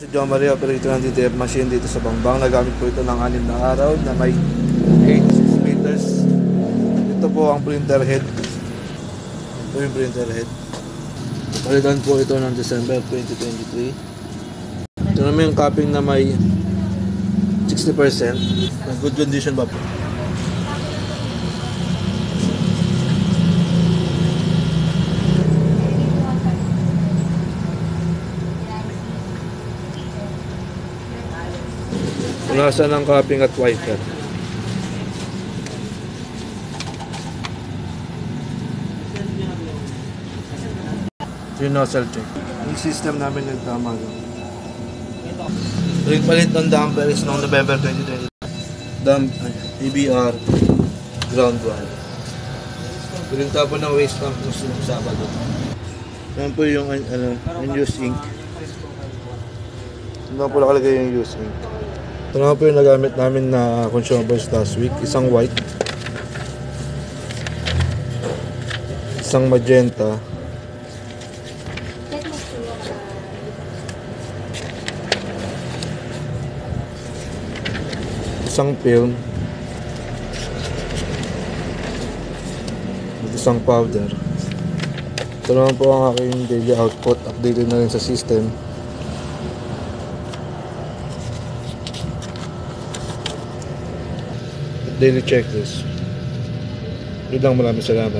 Si John Maria, operator ng DTF machine dito sa Bangbang. Nagamit po ito ng 6 na araw na may 86 meters. Ito po ang printer head. Ito yung printer head. Palitan po ito ng December 2023. Ito naman yung cupping na may 60%. Good condition ba po? Punasan ng cupping at wiper. Yung nozzle check. Yung system namin nagtama doon. Ring palit ng damper is noong November 2020. EBR ground wire. Ring tapo ng waste pump noong Sabado. Yan po yung unused ink. Hindi po nakalagay yung used ink. Ito naman po yung nagamit namin na consumables last week. Isang white, isang magenta, isang film, at isang powder. Ito naman po ang aking daily output. Updated na rin sa system. Daily checklist. Yun lang, maraming salamat.